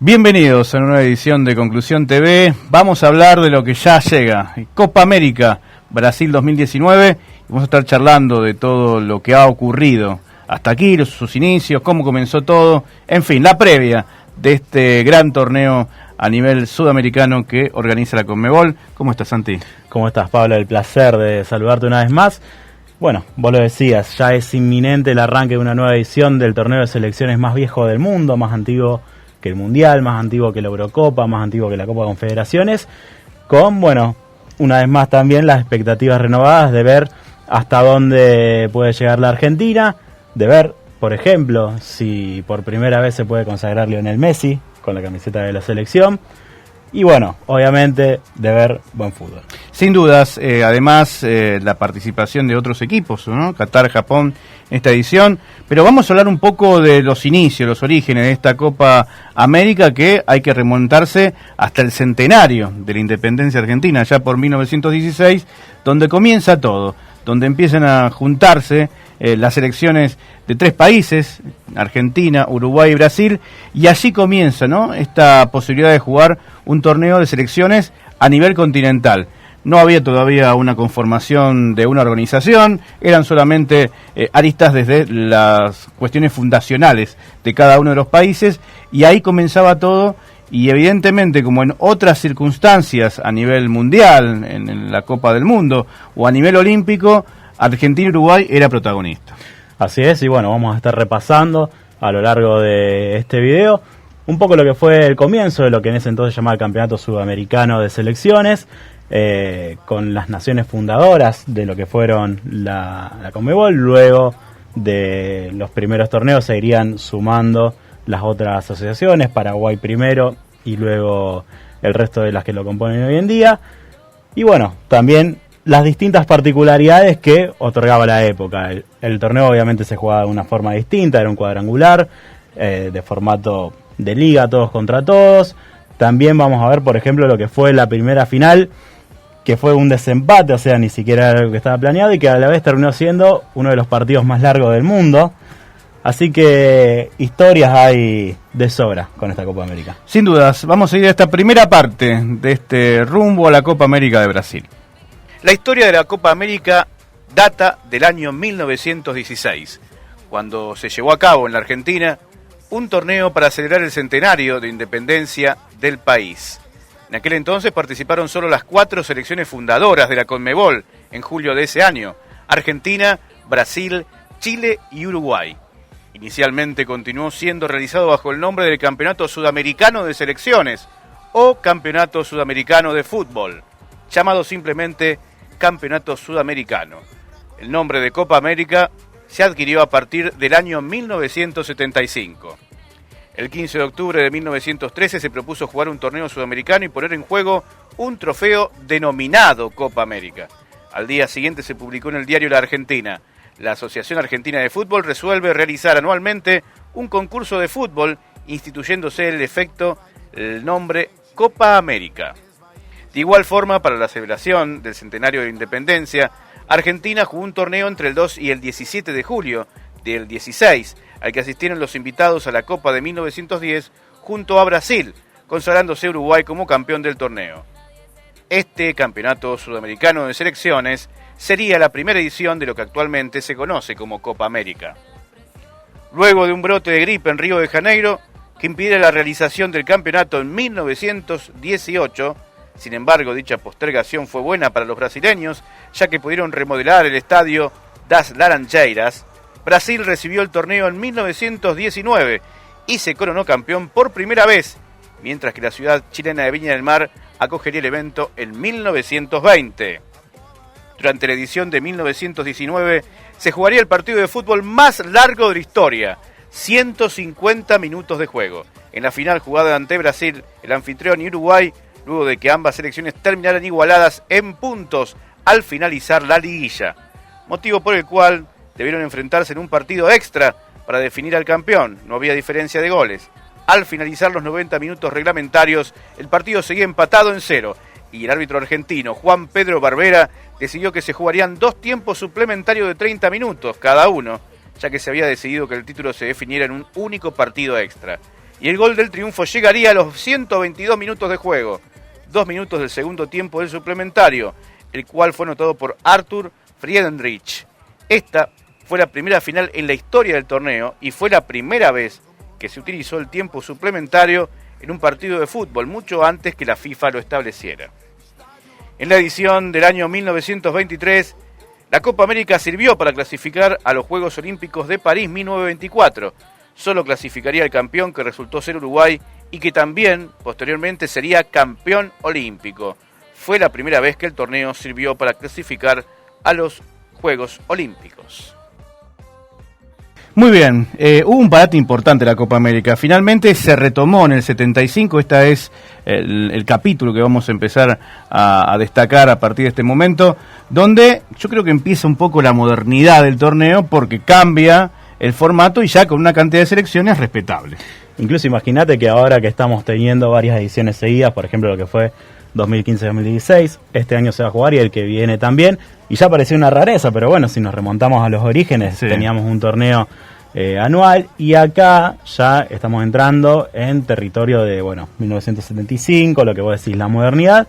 Bienvenidos a una nueva edición de Conclusión TV. Vamos a hablar de lo que ya llega, Copa América Brasil 2019. Vamos a estar charlando de todo lo que ha ocurrido hasta aquí, sus inicios, cómo comenzó todo, en fin, la previa de este gran torneo a nivel sudamericano que organiza la Conmebol. ¿Cómo estás, Santi? ¿Cómo estás, Pablo? El placer de saludarte una vez más. Bueno, vos lo decías, ya es inminente el arranque de una nueva edición del torneo de selecciones más viejo del mundo, más antiguo que el Mundial, más antiguo que la Eurocopa, más antiguo que la Copa de Confederaciones, con, bueno, una vez más también las expectativas renovadas de ver hasta dónde puede llegar la Argentina, de ver, por ejemplo, si por primera vez se puede consagrar Lionel Messi con la camiseta de la selección, y bueno, obviamente de ver buen fútbol. Sin dudas, además la participación de otros equipos, ¿no? Qatar, Japón, en esta edición, pero vamos a hablar un poco de los inicios, los orígenes de esta Copa América, que hay que remontarse hasta el centenario de la independencia argentina, ya por 1916, donde comienza todo, donde empiezan a juntarse las selecciones de tres países, Argentina, Uruguay y Brasil, y allí comienza, ¿no?, esta posibilidad de jugar un torneo de selecciones a nivel continental. No había todavía una conformación de una organización, eran solamente aristas desde las cuestiones fundacionales de cada uno de los países, y ahí comenzaba todo, y evidentemente, como en otras circunstancias a nivel mundial, en la Copa del Mundo, o a nivel olímpico, Argentina y Uruguay era protagonista. Así es, y bueno, vamos a estar repasando a lo largo de este video un poco lo que fue el comienzo de lo que en ese entonces se llamaba el Campeonato Sudamericano de Selecciones, con las naciones fundadoras de lo que fueron la Conmebol. Luego de los primeros torneos se irían sumando las otras asociaciones, Paraguay primero y luego el resto de las que lo componen hoy en día. Y bueno, también las distintas particularidades que otorgaba la época. El torneo obviamente se jugaba de una forma distinta, era un cuadrangular, de formato de liga, todos contra todos. También vamos a ver, por ejemplo, lo que fue la primera final, que fue un desempate, o sea, ni siquiera era algo que estaba planeado, y que a la vez terminó siendo uno de los partidos más largos del mundo. Así que historias hay de sobra con esta Copa América. Sin dudas, vamos a ir a esta primera parte de este rumbo a la Copa América de Brasil. La historia de la Copa América data del año 1916, cuando se llevó a cabo en la Argentina un torneo para celebrar el centenario de independencia del país. En aquel entonces participaron solo las 4 selecciones fundadoras de la Conmebol en julio de ese año: Argentina, Brasil, Chile y Uruguay. Inicialmente continuó siendo realizado bajo el nombre del Campeonato Sudamericano de Selecciones o Campeonato Sudamericano de Fútbol, llamado simplemente Campeonato Sudamericano. El nombre de Copa América se adquirió a partir del año 1975. El 15 de octubre de 1913 se propuso jugar un torneo sudamericano y poner en juego un trofeo denominado Copa América. Al día siguiente se publicó en el diario La Argentina: la Asociación Argentina de Fútbol resuelve realizar anualmente un concurso de fútbol, instituyéndose el nombre Copa América. De igual forma, para la celebración del centenario de la independencia, Argentina jugó un torneo entre el 2 y el 17 de julio del 16, al que asistieron los invitados a la Copa de 1910 junto a Brasil, consagrándose Uruguay como campeón del torneo. Este Campeonato Sudamericano de Selecciones sería la primera edición de lo que actualmente se conoce como Copa América. Luego de un brote de gripe en Río de Janeiro, que impidiera la realización del campeonato en 1918, sin embargo, dicha postergación fue buena para los brasileños, ya que pudieron remodelar el estadio das Laranjeiras. Brasil recibió el torneo en 1919 y se coronó campeón por primera vez, mientras que la ciudad chilena de Viña del Mar acogería el evento en 1920. Durante la edición de 1919 se jugaría el partido de fútbol más largo de la historia, 150 minutos de juego. En la final jugada ante Brasil, el anfitrión, y Uruguay, luego de que ambas selecciones terminaran igualadas en puntos al finalizar la liguilla, motivo por el cual debieron enfrentarse en un partido extra para definir al campeón. No había diferencia de goles. Al finalizar los 90 minutos reglamentarios, el partido seguía empatado en 0, y el árbitro argentino, Juan Pedro Barbera, decidió que se jugarían 2 tiempos suplementarios de 30 minutos cada uno, ya que se había decidido que el título se definiera en un único partido extra. y el gol del triunfo llegaría a los 122 minutos de juego, 2 minutos del segundo tiempo del suplementario, el cual fue anotado por Arthur Friedenreich. Esta fue la primera final en la historia del torneo y fue la primera vez que se utilizó el tiempo suplementario en un partido de fútbol, mucho antes que la FIFA lo estableciera. En la edición del año 1923, la Copa América sirvió para clasificar a los Juegos Olímpicos de París 1924. Solo clasificaría el campeón, que resultó ser Uruguay, y que también, posteriormente, sería campeón olímpico. Fue la primera vez que el torneo sirvió para clasificar a los Juegos Olímpicos. Muy bien, hubo un parate importante en la Copa América. Finalmente se retomó en el 75, esta es el capítulo que vamos a empezar a destacar a partir de este momento, donde yo creo que empieza un poco la modernidad del torneo, porque cambia el formato y ya con una cantidad de selecciones respetable. Incluso imagínate que ahora que estamos teniendo varias ediciones seguidas, por ejemplo lo que fue 2015-2016, este año se va a jugar y el que viene también, y ya parecía una rareza, pero bueno, si nos remontamos a los orígenes, sí, teníamos un torneo anual, y acá ya estamos entrando en territorio de, 1975, lo que vos decís, la modernidad,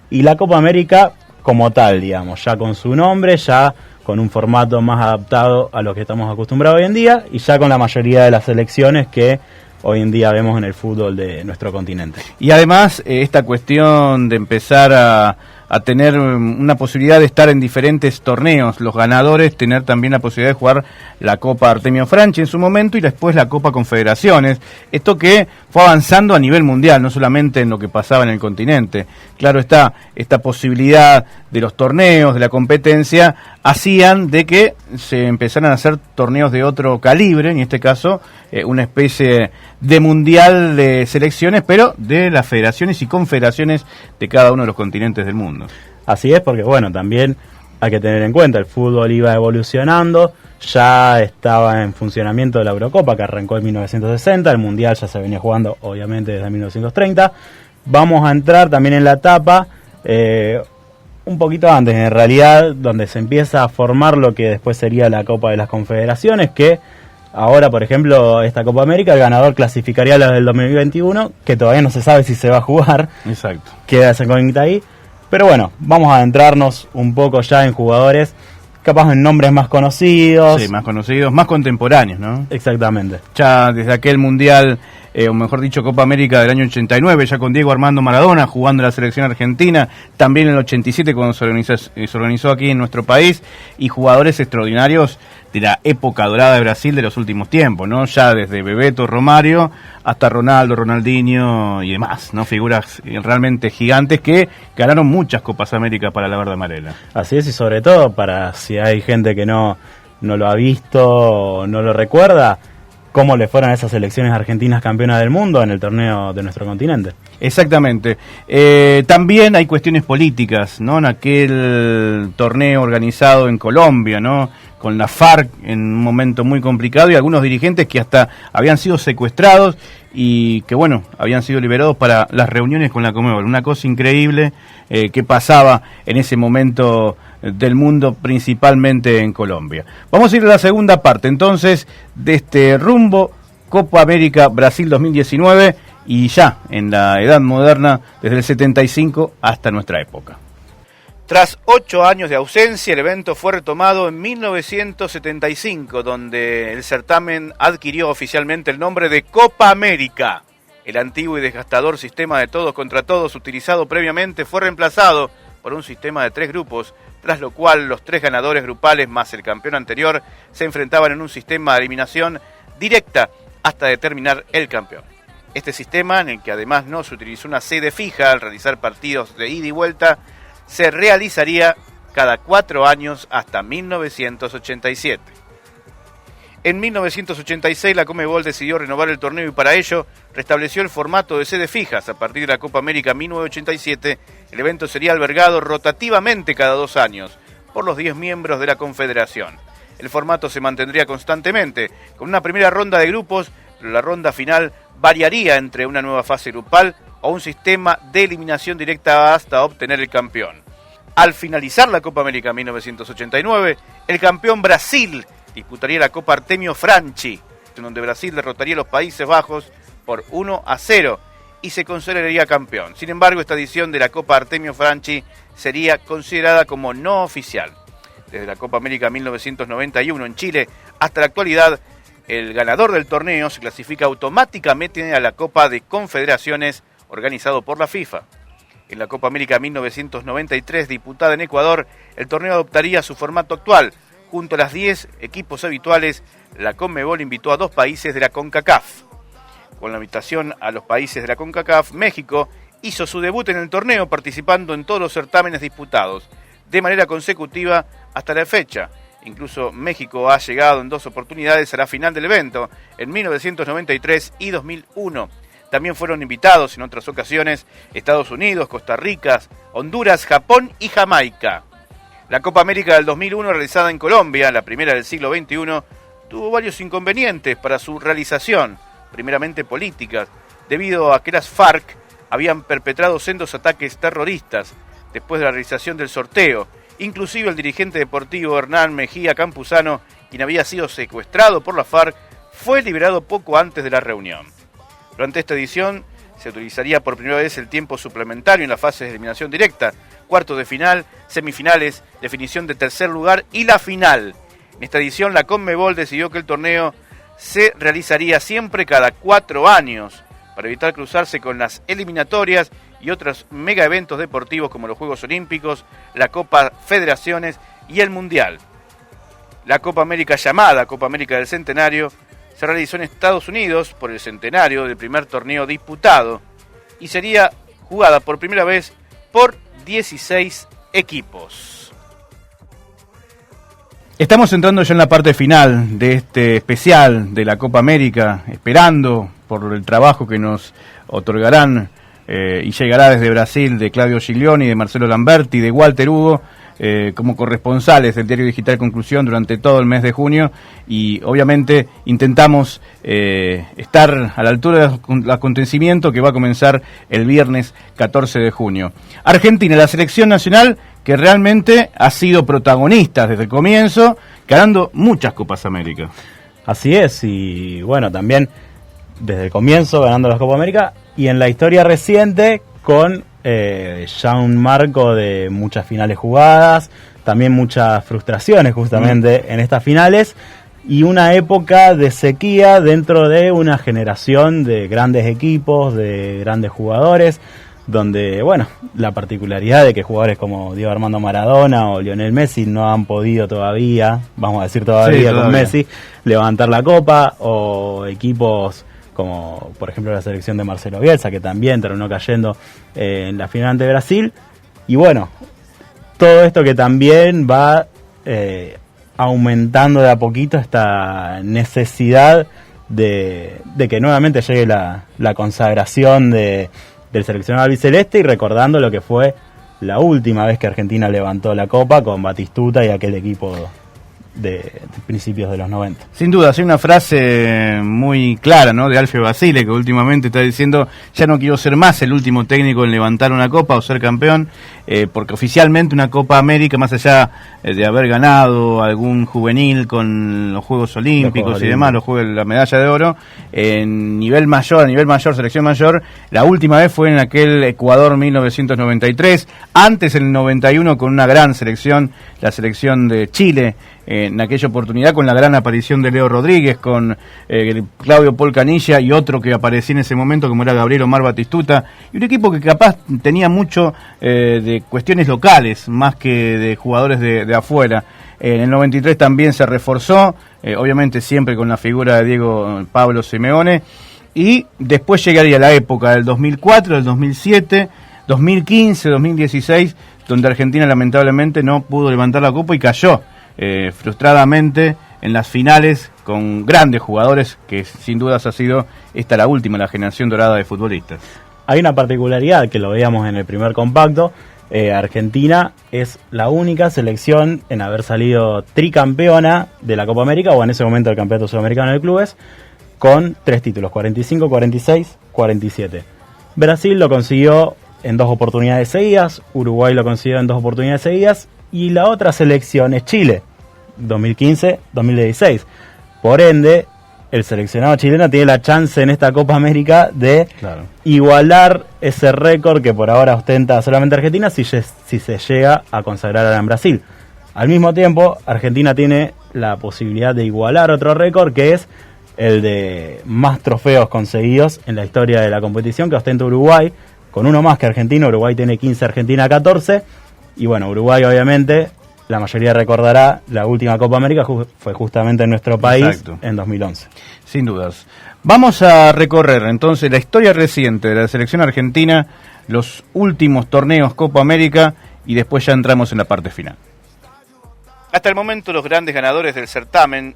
y la Copa América como tal, digamos, ya con su nombre, ya con un formato más adaptado a lo que estamos acostumbrados hoy en día, y ya con la mayoría de las selecciones que hoy en día vemos en el fútbol de nuestro continente. Y además, esta cuestión de empezar a tener una posibilidad de estar en diferentes torneos, los ganadores tener también la posibilidad de jugar la Copa Artemio Franchi en su momento y después la Copa Confederaciones, esto que fue avanzando a nivel mundial, no solamente en lo que pasaba en el continente. Claro está, esta posibilidad de los torneos, de la competencia, hacían de que se empezaran a hacer torneos de otro calibre, en este caso una especie de mundial de selecciones, pero de las federaciones y confederaciones de cada uno de los continentes del mundo. Así es, porque también hay que tener en cuenta, el fútbol iba evolucionando, ya estaba en funcionamiento de la Eurocopa, que arrancó en 1960, el Mundial ya se venía jugando obviamente desde 1930, vamos a entrar también en la etapa un poquito antes, en realidad, donde se empieza a formar lo que después sería la Copa de las Confederaciones, que ahora, por ejemplo, esta Copa América, el ganador clasificaría a la del 2021, que todavía no se sabe si se va a jugar. Exacto. Queda esa incógnita ahí. Pero bueno, vamos a adentrarnos un poco ya en jugadores, capaz en nombres más conocidos. Sí, más conocidos, más contemporáneos, ¿no? Exactamente. Ya desde aquel Mundial, o mejor dicho, Copa América del año 89, ya con Diego Armando Maradona jugando en la selección argentina, también en el 87 cuando se organizó aquí en nuestro país, y jugadores extraordinarios de la época dorada de Brasil de los últimos tiempos, ¿no? Ya desde Bebeto, Romario, hasta Ronaldo, Ronaldinho y demás, ¿no? Figuras realmente gigantes que ganaron muchas Copas América para la verde amarela. Así es, y sobre todo para si hay gente que no lo ha visto, no lo recuerda, cómo le fueron a esas selecciones argentinas campeonas del mundo en el torneo de nuestro continente. Exactamente. También hay cuestiones políticas, ¿no? En aquel torneo organizado en Colombia, ¿no? Con la FARC en un momento muy complicado y algunos dirigentes que hasta habían sido secuestrados y que, habían sido liberados para las reuniones con la Conmebol. Una cosa increíble que pasaba en ese momento del mundo, principalmente en Colombia. Vamos a ir a la segunda parte, entonces, de este rumbo Copa América Brasil 2019 y ya en la edad moderna, desde el 75 hasta nuestra época. Tras 8 años de ausencia, el evento fue retomado en 1975, donde el certamen adquirió oficialmente el nombre de Copa América. El antiguo y desgastador sistema de todos contra todos utilizado previamente fue reemplazado por un sistema de 3 grupos, tras lo cual los 3 ganadores grupales más el campeón anterior se enfrentaban en un sistema de eliminación directa hasta determinar el campeón. Este sistema, en el que además no se utilizó una sede fija al realizar partidos de ida y vuelta, se realizaría cada 4 años hasta 1987. En 1986 la Conmebol decidió renovar el torneo y para ello restableció el formato de sedes fijas. A partir de la Copa América 1987, el evento sería albergado rotativamente cada 2 años por los 10 miembros de la Confederación. El formato se mantendría constantemente, con una primera ronda de grupos, pero la ronda final variaría entre una nueva fase grupal o un sistema de eliminación directa hasta obtener el campeón. Al finalizar la Copa América 1989, el campeón Brasil disputaría la Copa Artemio Franchi, en donde Brasil derrotaría a los Países Bajos por 1-0 y se consideraría campeón. Sin embargo, esta edición de la Copa Artemio Franchi sería considerada como no oficial. Desde la Copa América 1991 en Chile hasta la actualidad, el ganador del torneo se clasifica automáticamente a la Copa de Confederaciones organizado por la FIFA. En la Copa América 1993, disputada en Ecuador, el torneo adoptaría su formato actual. Junto a las 10 equipos habituales, la Conmebol invitó a 2 países de la CONCACAF. Con la invitación a los países de la CONCACAF, México hizo su debut en el torneo participando en todos los certámenes disputados de manera consecutiva hasta la fecha. Incluso México ha llegado en 2 oportunidades a la final del evento, en 1993 y 2001. También fueron invitados en otras ocasiones Estados Unidos, Costa Rica, Honduras, Japón y Jamaica. La Copa América del 2001, realizada en Colombia, la primera del siglo XXI, tuvo varios inconvenientes para su realización, primeramente políticas, debido a que las FARC habían perpetrado sendos ataques terroristas después de la realización del sorteo. Inclusive el dirigente deportivo Hernán Mejía Campuzano, quien había sido secuestrado por la FARC, fue liberado poco antes de la reunión. Durante esta edición se utilizaría por primera vez el tiempo suplementario en las fases de eliminación directa, cuartos de final, semifinales, definición de tercer lugar y la final. En esta edición la Conmebol decidió que el torneo se realizaría siempre cada 4 años para evitar cruzarse con las eliminatorias y otros mega eventos deportivos como los Juegos Olímpicos, la Copa Federaciones y el Mundial. La Copa América, llamada Copa América del Centenario, se realizó en Estados Unidos por el centenario del primer torneo disputado y sería jugada por primera vez por 16 equipos. Estamos entrando ya en la parte final de este especial de la Copa América, esperando por el trabajo que nos otorgarán y llegará desde Brasil de Claudio Giglioni, de Marcelo Lamberti, de Walter Hugo, como corresponsales del diario digital Conclusión durante todo el mes de junio, y obviamente intentamos estar a la altura del acontecimiento que va a comenzar el viernes 14 de junio. Argentina, la selección nacional que realmente ha sido protagonista desde el comienzo, ganando muchas Copas América. Así es, y bueno, también desde el comienzo ganando las Copas América, y en la historia reciente con ya un marco de muchas finales jugadas, también muchas frustraciones justamente en estas finales, y una época de sequía dentro de una generación de grandes equipos, de grandes jugadores, donde, bueno, la particularidad de que jugadores como Diego Armando Maradona o Lionel Messi no han podido todavía, vamos a decir todavía con Messi, levantar la copa, o equipos como por ejemplo la selección de Marcelo Bielsa, que también terminó cayendo en la final ante Brasil. Y bueno, todo esto que también va aumentando de a poquito esta necesidad de que nuevamente llegue la consagración del seleccionado albiceleste, y recordando lo que fue la última vez que Argentina levantó la copa con Batistuta y aquel equipo de principios de los 90. Sin duda, hay una frase muy clara, ¿no?, de Alfio Basile, que últimamente está diciendo: ya no quiero ser más el último técnico en levantar una copa o ser campeón, porque oficialmente una Copa América, más allá de haber ganado algún juvenil con los Juegos Olímpicos y demás, los Juegos, la medalla de oro, en nivel mayor, selección mayor, la última vez fue en aquel Ecuador 1993, antes en el 91 con una gran selección, la selección de Chile, en aquella oportunidad con la gran aparición de Leo Rodríguez, con Claudio Paul Canilla y otro que aparecía en ese momento como era Gabriel Omar Batistuta, y un equipo que capaz tenía mucho de cuestiones locales más que de jugadores de afuera. En el 93 también se reforzó, obviamente siempre con la figura de Diego Pablo Simeone, y después llegaría la época del 2004, del 2007, 2015, 2016, donde Argentina lamentablemente no pudo levantar la copa y cayó frustradamente en las finales con grandes jugadores, que sin dudas ha sido esta la última, la generación dorada de futbolistas. Hay una particularidad que lo veíamos en el primer compacto. Argentina es la única selección en haber salido tricampeona de la Copa América, o en ese momento el Campeonato Sudamericano de Clubes, con 3 títulos, 45, 46, 47. Brasil lo consiguió en 2 oportunidades seguidas, Uruguay lo consiguió en 2 oportunidades seguidas, y la otra selección es Chile, 2015-2016. Por ende, el seleccionado chileno tiene la chance en esta Copa América de igualar ese récord que por ahora ostenta solamente Argentina si se llega a consagrar ahora en Brasil. Al mismo tiempo, Argentina tiene la posibilidad de igualar otro récord que es el de más trofeos conseguidos en la historia de la competición que ostenta Uruguay, con uno más que Argentina. Uruguay tiene 15, Argentina 14, y bueno, Uruguay obviamente, la mayoría recordará, la última Copa América fue justamente en nuestro país en 2011. Sin dudas. Vamos a recorrer entonces la historia reciente de la selección argentina, los últimos torneos Copa América, y después ya entramos en la parte final. Hasta el momento los grandes ganadores del certamen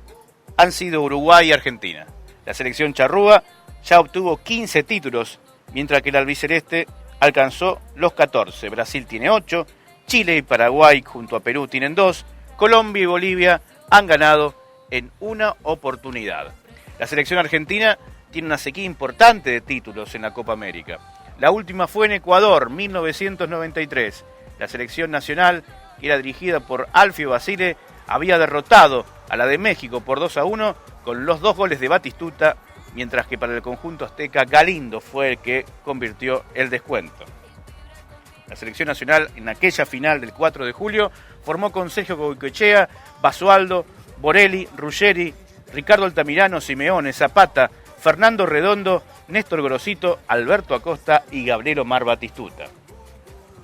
han sido Uruguay y Argentina. La selección charrúa ya obtuvo 15 títulos, mientras que el albiceleste alcanzó los 14. Brasil tiene 8, Chile y Paraguay junto a Perú tienen 2, Colombia y Bolivia han ganado en una oportunidad. La selección argentina tiene una sequía importante de títulos en la Copa América. La última fue en Ecuador, 1993. La selección nacional, que era dirigida por Alfio Basile, había derrotado a la de México por 2-1 con los 2 goles de Batistuta, mientras que para el conjunto azteca Galindo fue el que convirtió el descuento. La selección nacional en aquella final del 4 de julio formó con Sergio Goycoechea, Basualdo, Borelli, Ruggeri, Ricardo Altamirano, Simeone, Zapata, Fernando Redondo, Néstor Grosito, Alberto Acosta y Gabriel Omar Batistuta.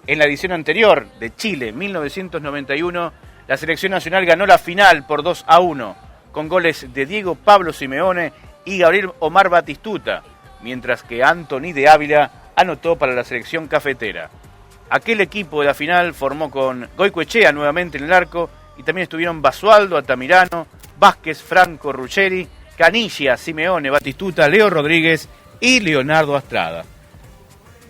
En la edición anterior de Chile, 1991, la selección nacional ganó la final por 2-1, con goles de Diego Pablo Simeone y Gabriel Omar Batistuta, mientras que Anthony de Ávila anotó para la selección cafetera. Aquel equipo de la final formó con Goycoechea nuevamente en el arco, y también estuvieron Basualdo, Altamirano, Vázquez, Franco, Ruggeri, Canilla, Simeone, Batistuta, Leo Rodríguez y Leonardo Astrada.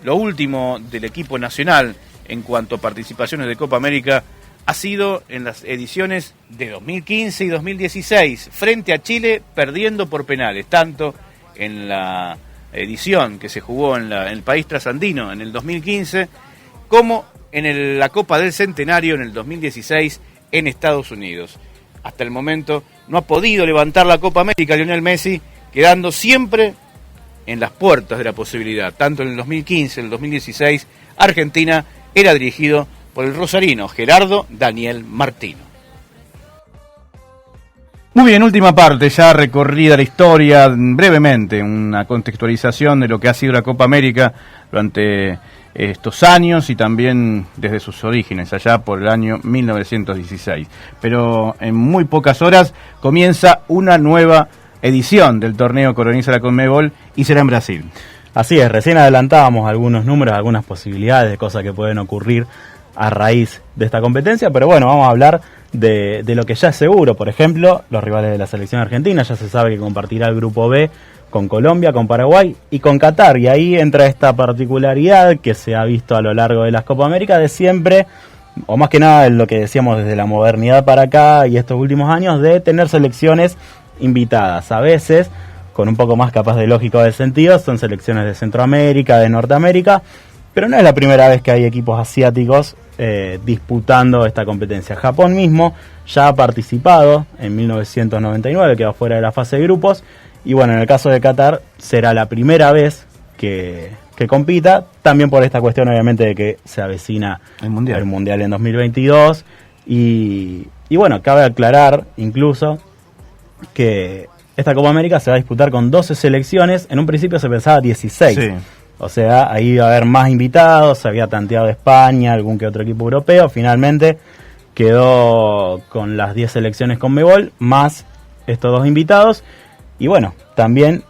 Lo último del equipo nacional en cuanto a participaciones de Copa América ha sido en las ediciones de 2015 y 2016, frente a Chile, perdiendo por penales, tanto en la edición que se jugó en el país trasandino en el 2015, como en la Copa del Centenario en el 2016 en Estados Unidos. Hasta el momento no ha podido levantar la Copa América Lionel Messi, quedando siempre en las puertas de la posibilidad. Tanto en el 2015, en el 2016, Argentina era dirigido por el rosarino Gerardo Daniel Martino. Muy bien, última parte, ya recorrida la historia, brevemente, una contextualización de lo que ha sido la Copa América durante estos años y también desde sus orígenes, allá por el año 1916. Pero en muy pocas horas comienza una nueva edición del torneo que organiza la Conmebol y será en Brasil. Así es, recién adelantábamos algunos números, algunas posibilidades de cosas que pueden ocurrir a raíz de esta competencia, pero bueno, vamos a hablar de lo que ya es seguro. Por ejemplo, los rivales de la selección argentina, ya se sabe que compartirá el grupo B con Colombia, con Paraguay y con Qatar, y ahí entra esta particularidad que se ha visto a lo largo de las Copa América de siempre, o más que nada lo que decíamos desde la modernidad para acá y estos últimos años, de tener selecciones invitadas. A veces, con un poco más capaz de lógico de sentido, son selecciones de Centroamérica, de Norteamérica, pero no es la primera vez que hay equipos asiáticos disputando esta competencia. Japón mismo ya ha participado en 1999, quedó fuera de la fase de grupos, y bueno, en el caso de Qatar será la primera vez que compita, también por esta cuestión obviamente de que se avecina el Mundial en 2022, y bueno, cabe aclarar incluso que esta Copa América se va a disputar con 12 selecciones. En un principio se pensaba 16. Sí. O sea, ahí iba a haber más invitados, se había tanteado España, algún que otro equipo europeo. Finalmente quedó con las 10 selecciones Conmebol, más estos 2 invitados. Y bueno, también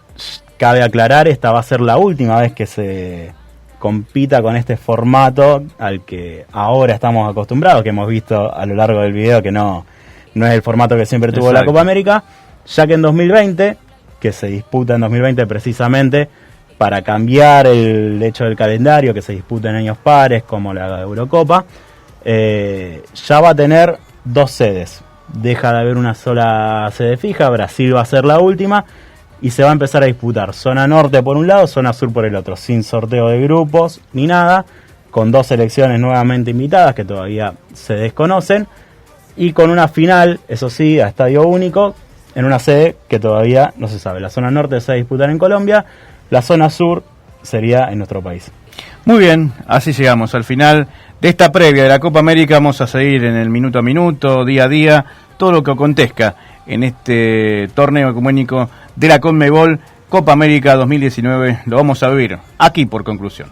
cabe aclarar, esta va a ser la última vez que se compita con este formato al que ahora estamos acostumbrados, que hemos visto a lo largo del video que no es el formato que siempre tuvo la Copa América, ya que en 2020, que se disputa en 2020 precisamente para cambiar el hecho del calendario, que se disputa en años pares como la Eurocopa, ya va a tener 2 sedes. Deja de haber una sola sede fija, Brasil va a ser la última, y se va a empezar a disputar zona norte por un lado, zona sur por el otro, sin sorteo de grupos ni nada, con 2 selecciones nuevamente invitadas que todavía se desconocen, y con una final, eso sí, a estadio único, en una sede que todavía no se sabe. La zona norte se va a disputar en Colombia, la zona sur sería en nuestro país. Muy bien, así llegamos al final de esta previa de la Copa América. Vamos a seguir en el minuto a minuto, día a día, todo lo que acontezca en este torneo ecuménico de la CONMEBOL Copa América 2019. Lo vamos a vivir aquí por Conclusión.